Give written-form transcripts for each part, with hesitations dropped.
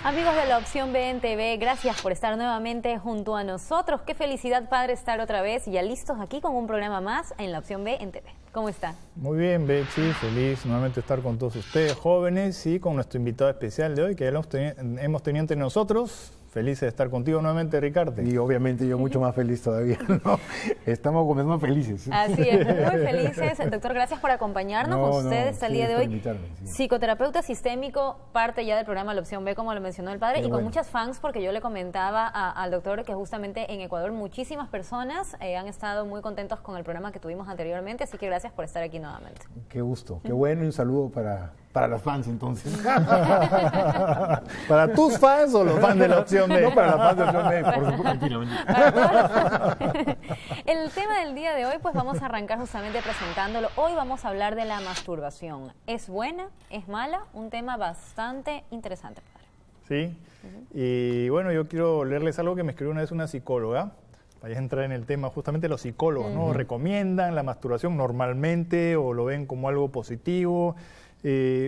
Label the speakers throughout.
Speaker 1: Amigos de la Opción B en TV, gracias por estar nuevamente junto a nosotros. Qué felicidad, padre, estar otra vez ya listos aquí con un programa más en la Opción B en TV. ¿Cómo está?
Speaker 2: Muy bien, Betsy, feliz nuevamente estar con todos ustedes jóvenes y con nuestro invitado especial de hoy que ya lo hemos tenido entre nosotros. Feliz de estar contigo nuevamente, Ricardo.
Speaker 3: Y obviamente yo mucho más feliz todavía, ¿no? Estamos comenzando felices.
Speaker 1: Así es, muy felices. Doctor, gracias por acompañarnos con ustedes el día de hoy.
Speaker 3: Sí.
Speaker 1: Psicoterapeuta sistémico, parte ya del programa La Opción B, como lo mencionó el padre, y con muchas fans, porque yo le comentaba al doctor que justamente en Ecuador muchísimas personas han estado muy contentos con el programa que tuvimos anteriormente, así que gracias por estar aquí nuevamente.
Speaker 3: Qué gusto, qué bueno, y un saludo para las fans entonces.
Speaker 2: ¿Para tus fans o los fans de la Opción B?
Speaker 3: No, para las fans de la Opción B, por supuesto.
Speaker 1: El tema del día de hoy, pues vamos a arrancar justamente presentándolo. Hoy vamos a hablar de la masturbación. ¿Es buena? ¿Es mala? Un tema bastante interesante, padre.
Speaker 2: Sí, y bueno, yo quiero leerles algo que me escribió una vez una psicóloga. Vaya a entrar en el tema, justamente los psicólogos, ¿no? ¿Recomiendan la masturbación normalmente o lo ven como algo positivo?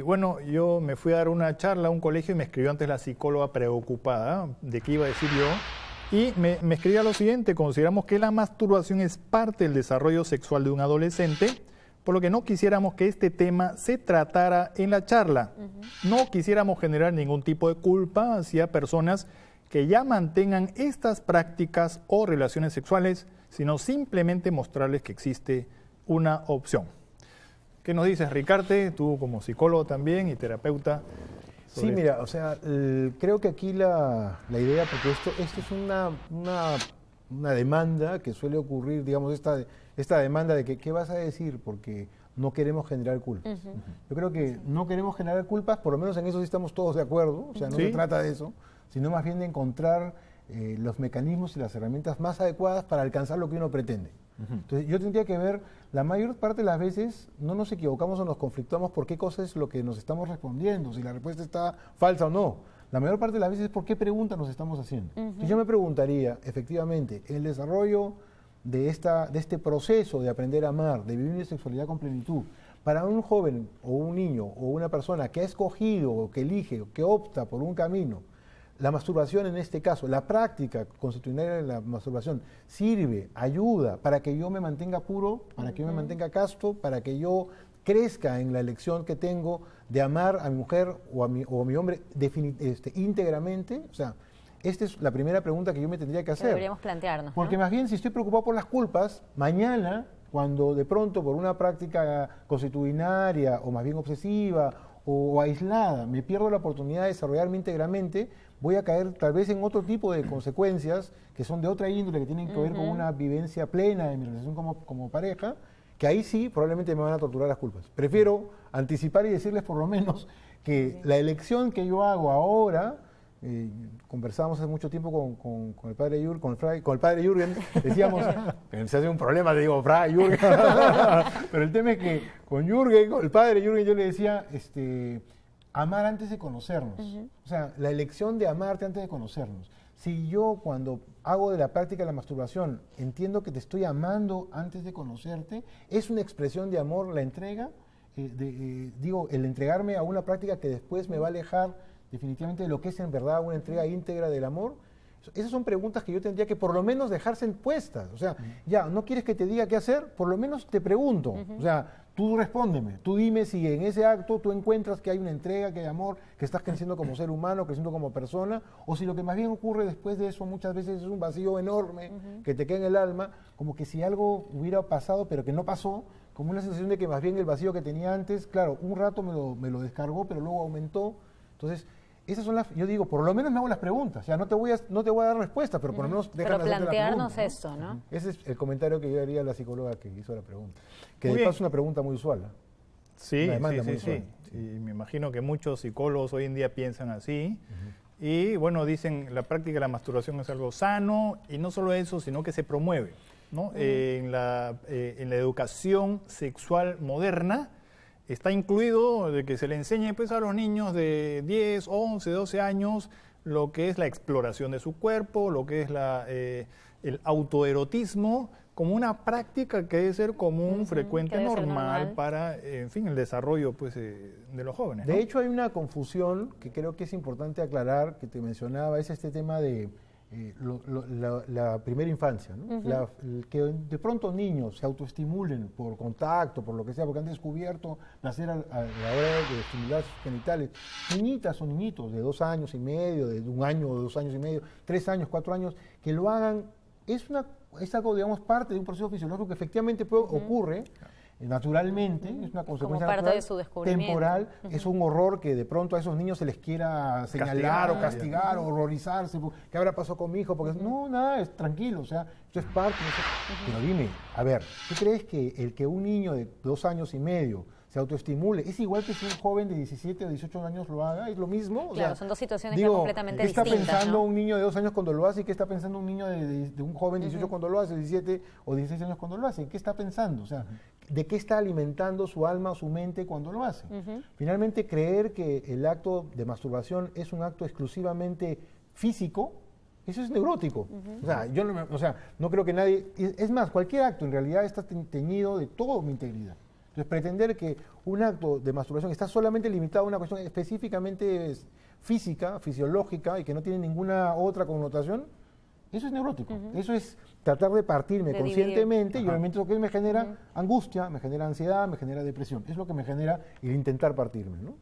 Speaker 2: Bueno, yo me fui a dar una charla a un colegio y me escribió antes la psicóloga preocupada de qué iba a decir yo. Y me escribía lo siguiente: consideramos que la masturbación es parte del desarrollo sexual de un adolescente, por lo que no quisiéramos que este tema se tratara en la charla. No quisiéramos generar ningún tipo de culpa hacia personas que ya mantengan estas prácticas o relaciones sexuales, sino simplemente mostrarles que existe una opción. ¿Qué nos dices, Ricardo? Tú como psicólogo también y terapeuta.
Speaker 3: Sí, mira, o sea, creo que aquí la idea, porque esto es una demanda que suele ocurrir, digamos, esta demanda de que ¿qué vas a decir? Porque no queremos generar culpas. Yo creo que no queremos generar culpas, por lo menos en eso sí estamos todos de acuerdo, o sea, no se trata de eso, sino más bien de encontrar los mecanismos y las herramientas más adecuadas para alcanzar lo que uno pretende. Entonces yo tendría que ver, la mayor parte de las veces no nos equivocamos o nos conflictamos por qué cosa es lo que nos estamos respondiendo, si la respuesta está falsa o no. La mayor parte de las veces es por qué pregunta nos estamos haciendo. Entonces yo me preguntaría, efectivamente, el desarrollo de este proceso de aprender a amar, de vivir una sexualidad con plenitud, para un joven o un niño o una persona que ha escogido o que elige o que opta por un camino, la masturbación en este caso, la práctica constitucional de la masturbación sirve, ayuda para que yo me mantenga puro, para que yo me mantenga casto, para que yo crezca en la elección que tengo de amar a mi mujer o a mi hombre íntegramente. O sea, esta es la primera pregunta que yo me tendría que hacer.
Speaker 1: Deberíamos plantearnos,
Speaker 3: porque más bien, si estoy preocupado por las culpas, mañana, cuando de pronto por una práctica consuetudinaria o más bien obsesiva o aislada me pierdo la oportunidad de desarrollarme íntegramente, voy a caer tal vez en otro tipo de consecuencias que son de otra índole, que tienen que ver con una vivencia plena de mi relación como pareja, que ahí sí probablemente me van a torturar las culpas. Prefiero anticipar y decirles por lo menos que la elección que yo hago ahora, conversábamos hace mucho tiempo con el padre Jürgen, con el padre Jürgen, decíamos, se hace un problema, le digo, Fray Jürgen, pero el tema es que con Jürgen, con el padre Jürgen, yo le decía, amar antes de conocernos. O sea, la elección de amarte antes de conocernos. Si yo cuando hago de la práctica de la masturbación entiendo que te estoy amando antes de conocerte, es una expresión de amor la entrega, el entregarme a una práctica que después me va a alejar definitivamente de lo que es en verdad una entrega íntegra del amor. Esas son preguntas que yo tendría que por lo menos dejarse puestas. O sea, ya, ¿no quieres que te diga qué hacer? Por lo menos te pregunto. O sea, tú respóndeme, tú dime si en ese acto tú encuentras que hay una entrega, que hay amor, que estás creciendo como ser humano, creciendo como persona, o si lo que más bien ocurre después de eso muchas veces es un vacío enorme que te queda en el alma, como que si algo hubiera pasado pero que no pasó, como una sensación de que más bien el vacío que tenía antes, claro, un rato me lo descargó, pero luego aumentó. Entonces, esas son yo digo, por lo menos me hago las preguntas, o sea, no te voy a dar respuestas, pero por lo menos déjame hacerte la pregunta, ¿no?
Speaker 1: esto, ¿no?
Speaker 3: Ese es el comentario que yo haría a la psicóloga que hizo la pregunta. Que de paso es una pregunta muy usual, ¿no?
Speaker 2: Sí, y me imagino que muchos psicólogos hoy en día piensan así. Y bueno, dicen, la práctica de la masturbación es algo sano, y no solo eso, sino que se promueve, ¿no? En la educación sexual moderna, está incluido de que se le enseñe pues, a los niños de 10, 11, 12 años lo que es la exploración de su cuerpo, lo que es el autoerotismo como una práctica que debe ser común, frecuente,
Speaker 1: que debe ser
Speaker 2: normal
Speaker 1: normal.
Speaker 2: para, en fin, el desarrollo pues, de los jóvenes, ¿no?
Speaker 3: De hecho, hay una confusión que creo que es importante aclarar, que te mencionaba, es este tema de la primera infancia, ¿no? Que de pronto niños se autoestimulen por contacto, por lo que sea, porque han descubierto placer a la hora de estimular sus genitales. Niñitas o niñitos de 2 años y medio, de 1 año o 2 años y medio, 3 años, 4 años, que lo hagan, es algo, digamos, parte de un proceso fisiológico que efectivamente ocurre naturalmente, es una consecuencia
Speaker 1: parte
Speaker 3: natural,
Speaker 1: de su descubrimiento.
Speaker 3: temporal, es un horror que de pronto a esos niños se les quiera señalar o castigar o horrorizarse, ¿qué habrá pasado con mi hijo? Porque no, nada, es tranquilo, o sea, esto es parte, pero dime, a ver, ¿tú crees que el que un niño de 2 años y medio se autoestimule es igual que si un joven de 17 o 18 años lo haga? ¿Es lo mismo? O
Speaker 1: Claro,
Speaker 3: sea,
Speaker 1: son dos situaciones
Speaker 3: digo,
Speaker 1: ya completamente
Speaker 3: ¿qué está
Speaker 1: distintas,
Speaker 3: pensando
Speaker 1: ¿no?
Speaker 3: un niño de 2 años cuando lo hace y qué está pensando un niño de un joven de 18 cuando lo hace, 17 o 16 años cuando lo hace? ¿Qué está pensando? O sea, ¿de qué está alimentando su alma o su mente cuando lo hace? Finalmente, creer que el acto de masturbación es un acto exclusivamente físico, eso es neurótico. O sea, no creo que nadie... Es más, cualquier acto en realidad está teñido de toda mi integridad. Entonces, pretender que un acto de masturbación está solamente limitado a una cuestión específicamente física, fisiológica y que no tiene ninguna otra connotación, eso es neurótico. Eso es tratar de partirme conscientemente y obviamente eso que me genera angustia, me genera ansiedad, me genera depresión. Es lo que me genera el intentar partirme, ¿no?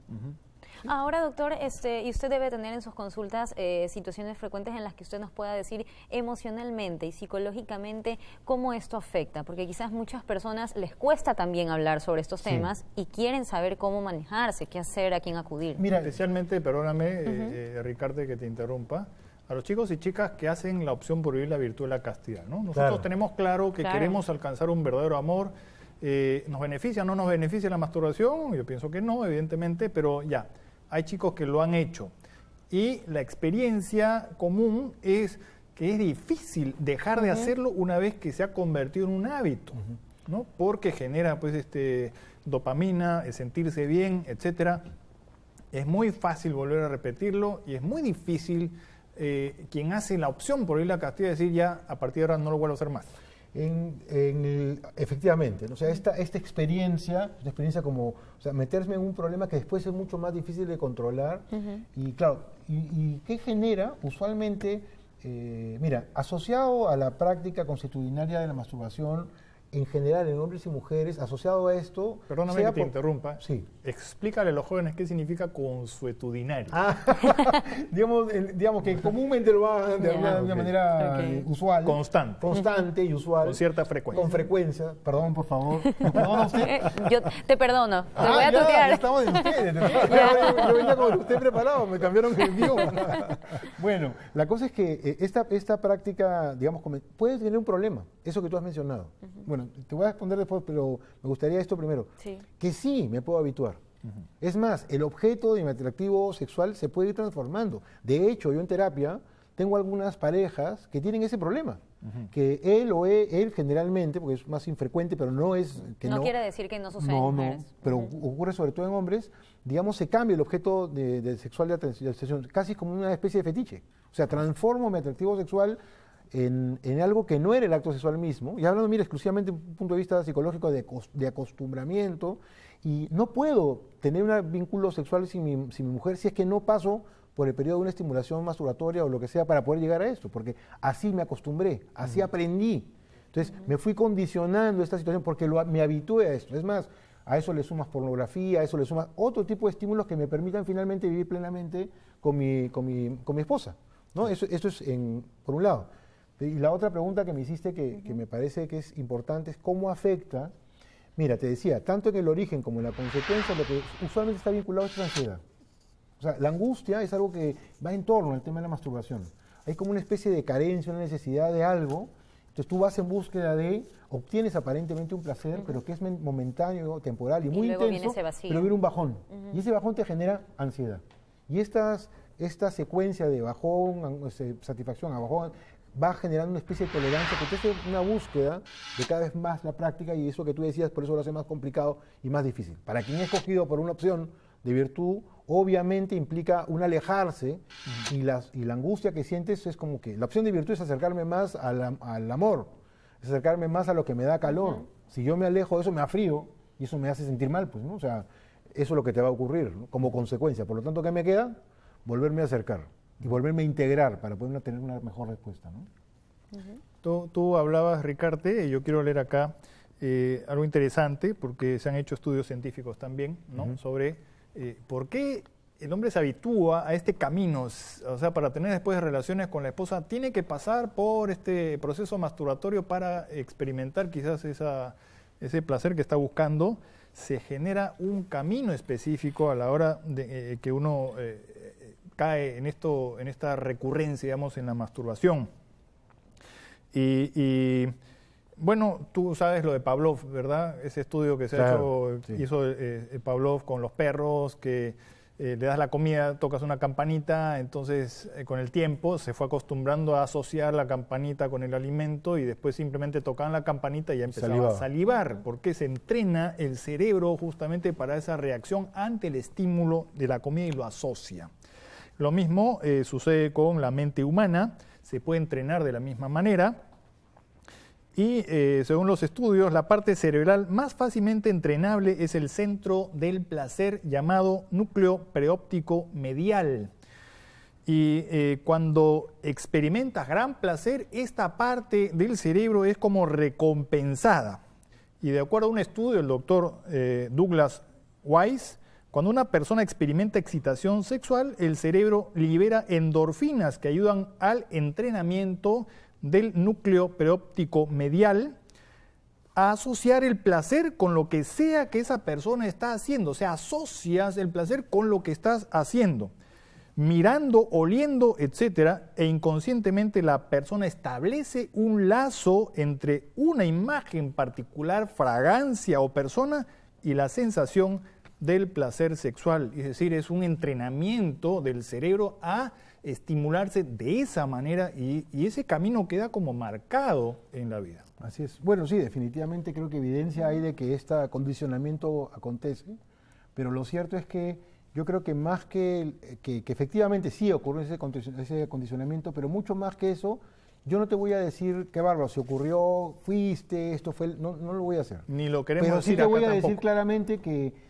Speaker 1: Ahora, doctor, y usted debe tener en sus consultas situaciones frecuentes en las que usted nos pueda decir emocionalmente y psicológicamente cómo esto afecta, porque quizás muchas personas les cuesta también hablar sobre estos temas y quieren saber cómo manejarse, qué hacer, a quién acudir.
Speaker 2: Mira, especialmente, perdóname, Ricardo, que te interrumpa, a los chicos y chicas que hacen la opción por vivir la virtud de la castidad, ¿no? Nosotros tenemos claro que queremos alcanzar un verdadero amor. ¿Nos beneficia o no nos beneficia la masturbación? Yo pienso que no, evidentemente, pero ya, hay chicos que lo han hecho. Y la experiencia común es que es difícil dejar de hacerlo una vez que se ha convertido en un hábito, ¿no? Porque genera pues dopamina, sentirse bien, etcétera. Es muy fácil volver a repetirlo y es muy difícil quien hace la opción por ir a la castidad decir ya a partir de ahora no lo vuelvo a hacer más.
Speaker 3: Efectivamente, ¿no? O sea, esta experiencia, una experiencia como, o sea, meterme en un problema que después es mucho más difícil de controlar. Y claro, ¿y qué genera? Usualmente, mira, asociado a la práctica consuetudinaria de la masturbación, en general en hombres y mujeres, asociado a esto...
Speaker 2: Perdóname que te interrumpa.
Speaker 3: Sí.
Speaker 2: Explícale a los jóvenes qué significa consuetudinario.
Speaker 3: Digamos que comúnmente lo hagan de una manera usual. Constante y usual.
Speaker 2: Con cierta frecuencia.
Speaker 3: Con frecuencia. Perdón, por favor. ¿Me perdona usted?
Speaker 1: Yo te perdono. Te voy a tutear.
Speaker 3: Ya estamos en ustedes. Yo venía con usted preparado, me cambiaron el idioma. Bueno, la cosa es que esta práctica, digamos, puede tener un problema. Eso que tú has mencionado. Bueno, te voy a responder después, pero me gustaría esto primero.
Speaker 1: Sí.
Speaker 3: Que sí me puedo habituar. Es más, el objeto de mi atractivo sexual se puede ir transformando. De hecho, yo en terapia tengo algunas parejas que tienen ese problema. Que él generalmente, porque es más infrecuente, pero no es...
Speaker 1: No quiere decir que no sucede en mujeres.
Speaker 3: Pero ocurre sobre todo en hombres, digamos, se cambia el objeto de sexual de atención, casi como una especie de fetiche. O sea, transformo mi atractivo sexual en algo que no era el acto sexual mismo, y hablando, mira, exclusivamente desde un punto de vista psicológico de acostumbramiento, y no puedo tener un vínculo sexual sin mi mujer si es que no paso por el periodo de una estimulación masturbatoria o lo que sea para poder llegar a esto, porque así me acostumbré, así aprendí. Entonces me fui condicionando esta situación porque me habitué a esto. Es más, a eso le sumas pornografía, a eso le sumas otro tipo de estímulos que me permitan finalmente vivir plenamente con mi esposa, ¿no? Eso es por un lado. Y la otra pregunta que me hiciste que me parece que es importante es cómo afecta, mira, te decía, tanto en el origen como en la consecuencia, lo que usualmente está vinculado es la ansiedad. O sea, la angustia es algo que va en torno al tema de la masturbación. Hay como una especie de carencia, una necesidad de algo, entonces tú vas en búsqueda obtienes aparentemente un placer, pero que es momentáneo, temporal y muy intenso, pero viene un bajón. Y ese bajón te genera ansiedad. Y esta secuencia de bajón, satisfacción a bajón, va generando una especie de tolerancia, que es una búsqueda de cada vez más la práctica, y eso que tú decías, por eso lo hace más complicado y más difícil. Para quien es escogido por una opción de virtud obviamente implica un alejarse y la angustia que sientes es como que la opción de virtud es acercarme más al amor, es acercarme más a lo que me da calor. Si yo me alejo de eso me afrío y eso me hace sentir mal, pues, ¿no? O sea, eso es lo que te va a ocurrir, ¿no? Como consecuencia. Por lo tanto, ¿qué me queda? Volverme a acercar y volverme a integrar para poder tener una mejor respuesta, ¿no?
Speaker 2: Tú hablabas, Ricarte, y yo quiero leer acá algo interesante, porque se han hecho estudios científicos también, ¿no? Sobre por qué el hombre se habitúa a este camino, o sea, para tener después relaciones con la esposa, tiene que pasar por este proceso masturbatorio para experimentar quizás ese placer que está buscando. Se genera un camino específico a la hora de que uno cae en esta recurrencia, digamos, en la masturbación. Y bueno, tú sabes lo de Pavlov, ¿verdad? Ese estudio que hizo Pavlov con los perros, que le das la comida, tocas una campanita, entonces con el tiempo se fue acostumbrando a asociar la campanita con el alimento y después simplemente tocaban la campanita y ya empezaba a salivar, porque se entrena el cerebro justamente para esa reacción ante el estímulo de la comida y lo asocia. Lo mismo sucede con la mente humana, se puede entrenar de la misma manera. Y según los estudios, la parte cerebral más fácilmente entrenable es el centro del placer llamado núcleo preóptico medial. Y cuando experimentas gran placer, esta parte del cerebro es como recompensada. Y de acuerdo a un estudio del doctor Douglas Weiss, cuando una persona experimenta excitación sexual, el cerebro libera endorfinas que ayudan al entrenamiento del núcleo preóptico medial a asociar el placer con lo que sea que esa persona está haciendo. O sea, asocias el placer con lo que estás haciendo, mirando, oliendo, etcétera, e inconscientemente la persona establece un lazo entre una imagen particular, fragancia o persona y la sensación del placer sexual. Es decir, es un entrenamiento del cerebro a estimularse de esa manera y ese camino queda como marcado en la vida.
Speaker 3: Así es. Bueno, sí, definitivamente creo que evidencia hay de que este acondicionamiento acontece, pero lo cierto es que yo creo que más que efectivamente sí ocurre ese acondicionamiento, pero mucho más que eso, yo no te voy a decir qué bárbaro, si ocurrió, fuiste, esto fue, no lo voy a hacer.
Speaker 2: Ni lo queremos
Speaker 3: pero
Speaker 2: decir
Speaker 3: sí te voy a
Speaker 2: tampoco.
Speaker 3: decir claramente que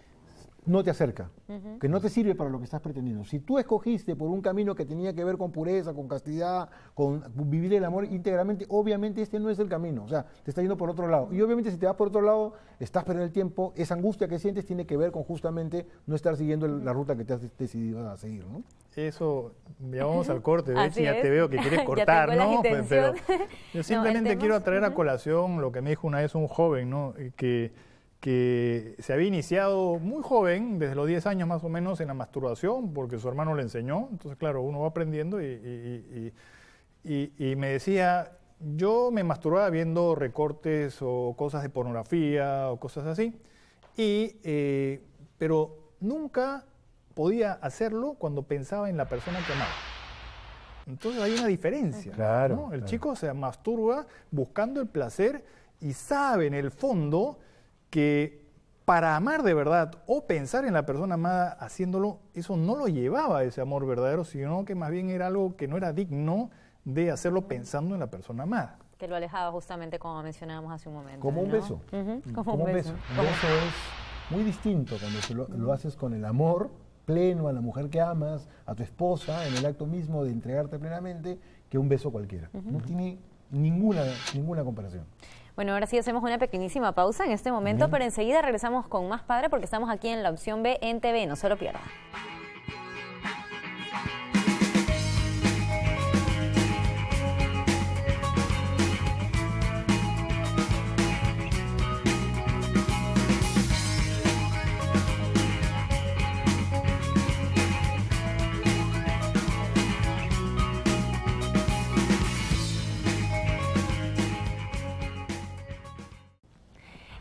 Speaker 3: no te acerca, que no te sirve para lo que estás pretendiendo. Si tú escogiste por un camino que tenía que ver con pureza, con castidad, con vivir el amor íntegramente, obviamente este no es el camino, o sea, te está yendo por otro lado. Y obviamente si te vas por otro lado, estás perdiendo el tiempo, esa angustia que sientes tiene que ver con justamente no estar siguiendo la ruta que te has decidido a seguir, ¿no?
Speaker 2: Eso, ya vamos al corte, ¿ves?
Speaker 1: Así
Speaker 2: Ya
Speaker 1: es.
Speaker 2: te veo que quieres cortar,
Speaker 1: Ya tengo la
Speaker 2: ¿no?
Speaker 1: intención.
Speaker 2: Pero yo simplemente
Speaker 1: No,
Speaker 2: quiero atraer a colación lo que me dijo una vez un joven, ¿no? Que se había iniciado muy joven, desde los 10 años más o menos, en la masturbación, porque su hermano le enseñó. Entonces, claro, uno va aprendiendo y me decía, yo me masturbaba viendo recortes o cosas de pornografía o cosas así, pero nunca podía hacerlo cuando pensaba en la persona que amaba. Entonces hay una diferencia,
Speaker 3: Claro,
Speaker 2: ¿no? El
Speaker 3: claro.
Speaker 2: chico se masturba buscando el placer y sabe en el fondo que para amar de verdad o pensar en la persona amada haciéndolo, eso no lo llevaba a ese amor verdadero, sino que más bien era algo que no era digno de hacerlo pensando en la persona amada.
Speaker 1: Que lo alejaba justamente como mencionábamos hace un momento.
Speaker 3: Como un
Speaker 1: ¿no?
Speaker 3: beso.
Speaker 1: Como un beso.
Speaker 3: Un beso es muy distinto cuando lo haces con el amor pleno a la mujer que amas, a tu esposa, en el acto mismo de entregarte plenamente, que un beso cualquiera. No tiene ninguna comparación.
Speaker 1: Bueno, ahora sí hacemos una pequeñísima pausa en este momento, pero enseguida regresamos con más Padre porque estamos aquí en la opción B en TV, no se lo pierdan.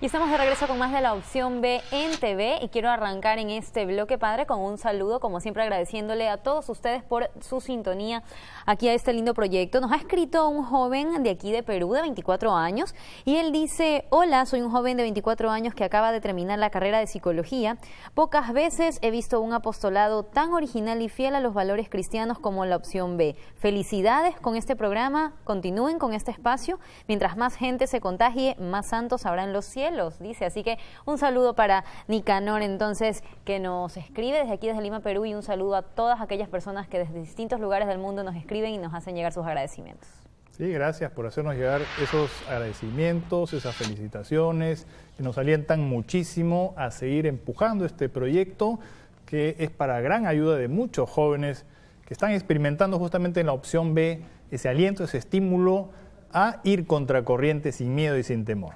Speaker 1: Y estamos de regreso con más de La Opción B en TV y quiero arrancar en este bloque, padre, con un saludo, como siempre agradeciéndole a todos ustedes por su sintonía aquí a este lindo proyecto. Nos ha escrito un joven de aquí de Perú de 24 años y él dice: hola, soy un joven de 24 años que acaba de terminar la carrera de psicología. Pocas veces he visto un apostolado tan original y fiel a los valores cristianos como La Opción B. Felicidades con este programa, continúen con este espacio. Mientras más gente se contagie, más santos habrá en los cielos, dice. Así que un saludo para Nicanor, entonces, que nos escribe desde aquí, desde Lima, Perú, y un saludo a todas aquellas personas que desde distintos lugares del mundo nos escriben y nos hacen llegar sus agradecimientos.
Speaker 2: Sí, gracias por hacernos llegar esos agradecimientos, esas felicitaciones, que nos alientan muchísimo a seguir empujando este proyecto, que es para gran ayuda de muchos jóvenes que están experimentando justamente en La Opción B ese aliento, ese estímulo a ir contracorriente sin miedo y sin temor.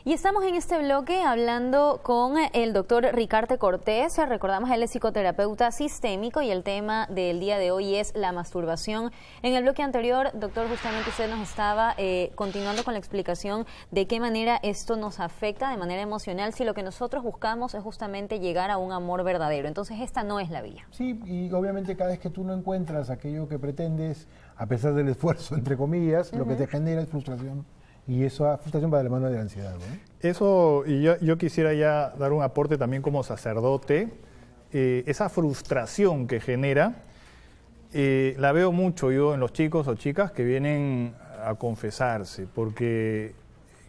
Speaker 1: Y estamos en este bloque hablando con el doctor Ricarte Cortés. Recordamos, él es psicoterapeuta sistémico y el tema del día de hoy es la masturbación. En el bloque anterior, doctor, justamente usted nos estaba continuando con la explicación de qué manera esto nos afecta de manera emocional, si lo que nosotros buscamos es justamente llegar a un amor verdadero. Entonces, esta no es la vía.
Speaker 3: Sí, y obviamente cada vez que tú no encuentras aquello que pretendes, a pesar del esfuerzo, entre comillas, lo que te genera es frustración. Y esa frustración va de la mano de la ansiedad, ¿no?
Speaker 2: Eso, y yo quisiera ya dar un aporte también como sacerdote. Esa frustración que genera, la veo mucho yo en los chicos o chicas que vienen a confesarse, porque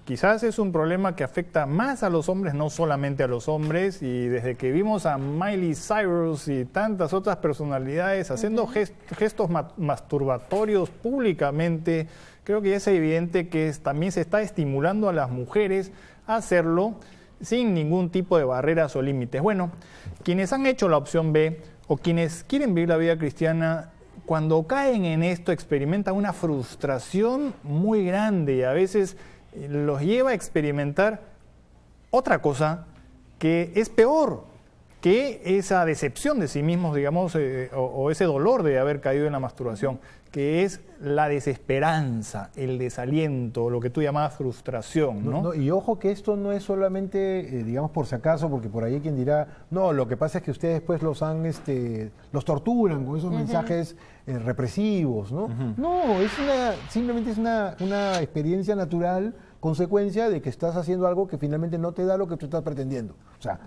Speaker 2: quizás es un problema que afecta más a los hombres, no solamente a los hombres, y desde que vimos a Miley Cyrus y tantas otras personalidades haciendo gestos masturbatorios públicamente, creo que es evidente que también se está estimulando a las mujeres a hacerlo sin ningún tipo de barreras o límites. Bueno, quienes han hecho La Opción B o quienes quieren vivir la vida cristiana, cuando caen en esto experimentan una frustración muy grande y a veces los lleva a experimentar otra cosa que es peor que esa decepción de sí mismos, digamos, o ese dolor de haber caído en la masturbación, que es la desesperanza, el desaliento, lo que tú llamabas frustración, ¿no?
Speaker 3: Y ojo que esto no es solamente, digamos, por si acaso, porque por ahí hay quien dirá, no, lo que pasa es que ustedes después los torturan con esos mensajes represivos, ¿no? No, simplemente es una experiencia natural, consecuencia de que estás haciendo algo que finalmente no te da lo que tú estás pretendiendo. O sea,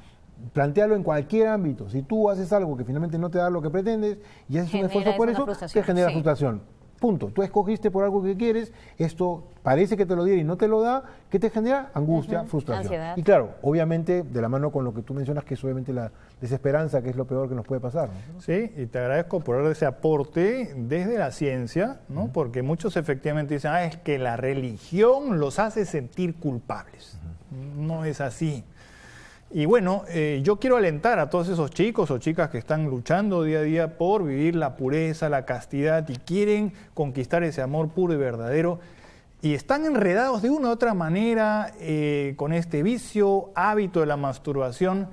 Speaker 3: plantéalo en cualquier ámbito. Si tú haces algo que finalmente no te da lo que pretendes y haces un esfuerzo por eso, te genera frustración. Punto. Tú escogiste por algo que quieres, esto parece que te lo diera y no te lo da, ¿qué te genera? Angustia, frustración.
Speaker 1: Ansiedad.
Speaker 3: Y claro, obviamente, de la mano con lo que tú mencionas, que es obviamente la desesperanza, que es lo peor que nos puede pasar, ¿no?
Speaker 2: Sí, y te agradezco por dar ese aporte desde la ciencia, ¿no? Porque muchos efectivamente dicen, es que la religión los hace sentir culpables. No es así. Y bueno, yo quiero alentar a todos esos chicos o chicas que están luchando día a día por vivir la pureza, la castidad y quieren conquistar ese amor puro y verdadero y están enredados de una u otra manera con este vicio, hábito de la masturbación,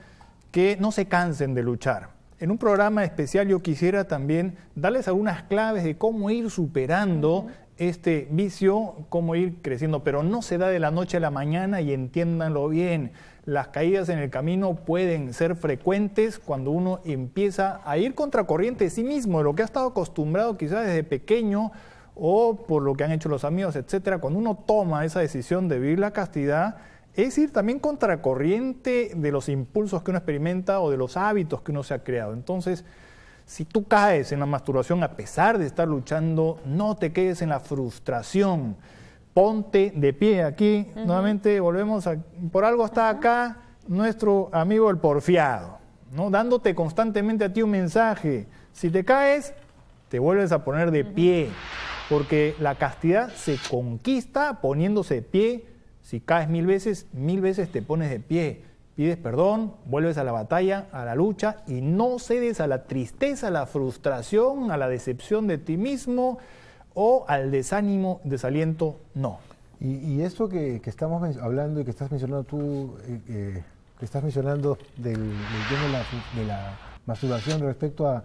Speaker 2: que no se cansen de luchar. En un programa especial yo quisiera también darles algunas claves de cómo ir superando este vicio, cómo ir creciendo, pero no se da de la noche a la mañana y entiéndanlo bien. Las caídas en el camino pueden ser frecuentes cuando uno empieza a ir contracorriente de sí mismo, de lo que ha estado acostumbrado quizás desde pequeño o por lo que han hecho los amigos, etcétera. Cuando uno toma esa decisión de vivir la castidad, es ir también contracorriente de los impulsos que uno experimenta o de los hábitos que uno se ha creado. Entonces, si tú caes en la masturbación a pesar de estar luchando, no te quedes en la frustración. Ponte de pie aquí, nuevamente volvemos por algo está acá nuestro amigo el porfiado, ¿no? Dándote constantemente a ti un mensaje. Si te caes, te vuelves a poner de pie, porque la castidad se conquista poniéndose de pie. Si caes 1000 veces te pones de pie. Pides perdón, vuelves a la batalla, a la lucha y no cedes a la tristeza, a la frustración, a la decepción de ti mismo o al desánimo, desaliento, no.
Speaker 3: Y esto que estamos hablando y que estás mencionando tú, que estás mencionando del tema de la masturbación respecto a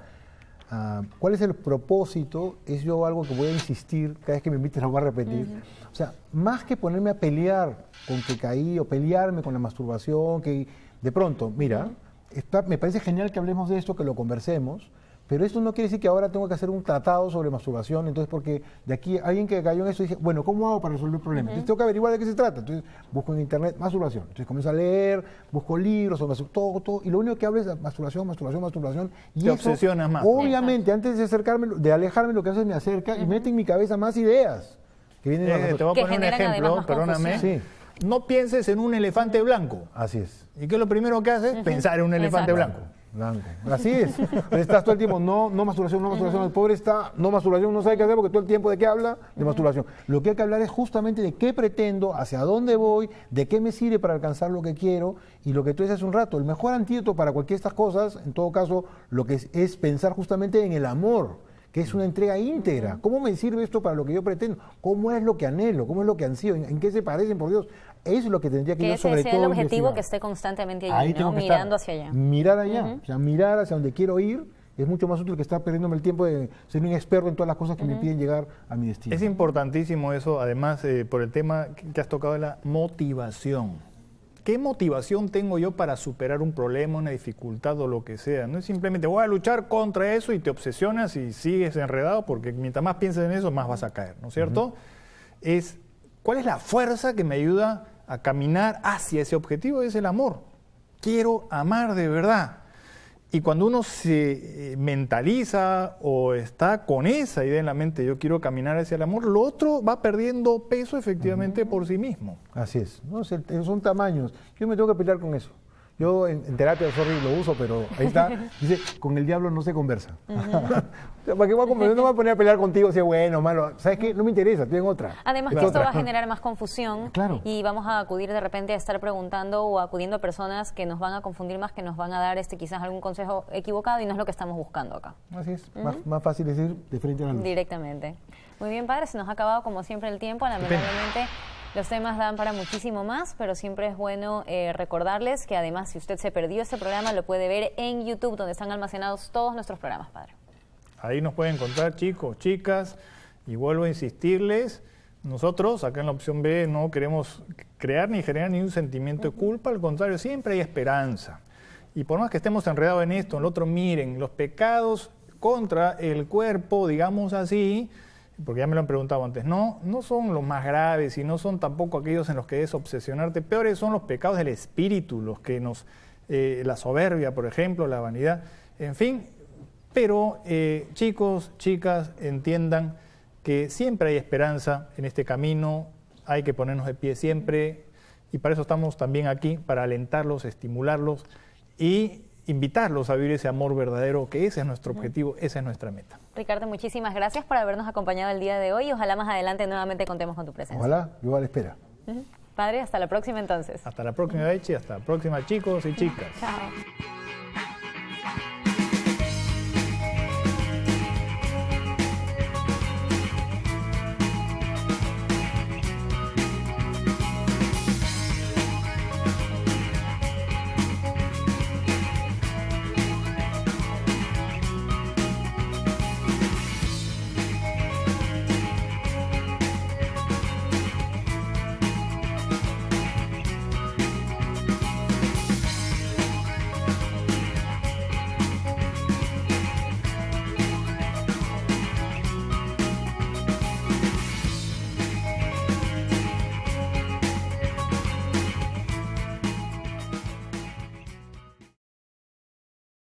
Speaker 3: ¿cuál es el propósito? Es yo algo que voy a insistir, cada vez que me invites lo voy a repetir. O sea, más que ponerme a pelear con que caí o pelearme con la masturbación, que de pronto, mira, me parece genial que hablemos de esto, que lo conversemos, pero esto no quiere decir que ahora tengo que hacer un tratado sobre masturbación, entonces porque de aquí alguien que cayó en eso dice, bueno, ¿cómo hago para resolver el problema? Entonces tengo que averiguar de qué se trata. Entonces busco en internet masturbación. Entonces comienzo a leer, busco libros sobre todo, y lo único que hablo es masturbación. Y
Speaker 2: te obsesionas más.
Speaker 3: Obviamente, antes de acercarme, de alejarme, lo que hace es me acerca y mete en mi cabeza más ideas que vienen de
Speaker 2: te voy a poner un ejemplo, perdóname.
Speaker 3: Sí.
Speaker 2: No pienses en un elefante blanco.
Speaker 3: Así es.
Speaker 2: ¿Y qué es lo primero que haces? Pensar en un elefante blanco.
Speaker 3: Así es. Estás todo el tiempo, no masturbación. El pobre está, no masturbación, no sabe qué hacer porque todo el tiempo de qué habla, de masturbación. Lo que hay que hablar es justamente de qué pretendo, hacia dónde voy, de qué me sirve para alcanzar lo que quiero, y lo que tú dices hace un rato, el mejor antídoto para cualquiera de estas cosas, en todo caso, lo que es pensar justamente en el amor, que es una entrega íntegra. ¿Cómo me sirve esto para lo que yo pretendo? ¿Cómo es lo que anhelo? ¿Cómo es lo que ansío? ¿En qué se parecen, por Dios? Eso es lo que tendría que yo sobre todo
Speaker 1: ese sea el objetivo,
Speaker 3: investigar.
Speaker 1: que esté constantemente allí, ¿no? Mirando hacia allá.
Speaker 3: Mirar allá, o sea, mirar hacia donde quiero ir es mucho más útil que estar perdiéndome el tiempo de ser un experto en todas las cosas que me piden llegar a mi destino.
Speaker 2: Es importantísimo eso, además, por el tema que has tocado de la motivación. ¿Qué motivación tengo yo para superar un problema, una dificultad o lo que sea? No es simplemente voy a luchar contra eso y te obsesionas y sigues enredado, porque mientras más pienses en eso, más vas a caer, ¿no es cierto? ¿Cuál es la fuerza que me ayuda a caminar hacia ese objetivo? Es el amor. Quiero amar de verdad. Y cuando uno se mentaliza o está con esa idea en la mente, yo quiero caminar hacia el amor, lo otro va perdiendo peso efectivamente por sí mismo.
Speaker 3: Así es, ¿no? Son tamaños. Yo me tengo que pelear con eso. Yo en terapia, sorry, lo uso, pero ahí está. Dice, con el diablo no se conversa. ¿Para qué voy a conversar? No me voy a poner a pelear contigo si es bueno o malo. ¿Sabes qué? No me interesa, estoy en otra.
Speaker 1: Además que esto va a generar más confusión.
Speaker 3: Claro.
Speaker 1: Y vamos a acudir de repente a estar preguntando o acudiendo a personas que nos van a confundir más, que nos van a dar quizás algún consejo equivocado, y no es lo que estamos buscando acá.
Speaker 3: Así es, más fácil decir de frente a la luz.
Speaker 1: Directamente. Muy bien, padre, se nos ha acabado como siempre el tiempo, lamentablemente. Los temas dan para muchísimo más, pero siempre es bueno recordarles que además, si usted se perdió este programa, lo puede ver en YouTube, donde están almacenados todos nuestros programas, padre.
Speaker 2: Ahí nos pueden encontrar, chicos, chicas, y vuelvo a insistirles, nosotros acá en la opción B no queremos crear ni generar ni un sentimiento de culpa, al contrario, siempre hay esperanza. Y por más que estemos enredados en esto, en lo otro, miren, los pecados contra el cuerpo, digamos así, porque ya me lo han preguntado antes, no son los más graves y no son tampoco aquellos en los que debes obsesionarte. Peores son los pecados del espíritu, los que la soberbia, por ejemplo, la vanidad, en fin. Pero chicos, chicas, entiendan que siempre hay esperanza en este camino, hay que ponernos de pie siempre, y para eso estamos también aquí, para alentarlos, estimularlos y invitarlos a vivir ese amor verdadero, que ese es nuestro objetivo, esa es nuestra meta.
Speaker 1: Ricardo, muchísimas gracias por habernos acompañado el día de hoy, y ojalá más adelante nuevamente contemos con tu presencia.
Speaker 3: Ojalá, yo a la espera.
Speaker 1: Padre, hasta la próxima entonces.
Speaker 2: Hasta la próxima, Echi, hasta la próxima, chicos y chicas.
Speaker 1: Chao.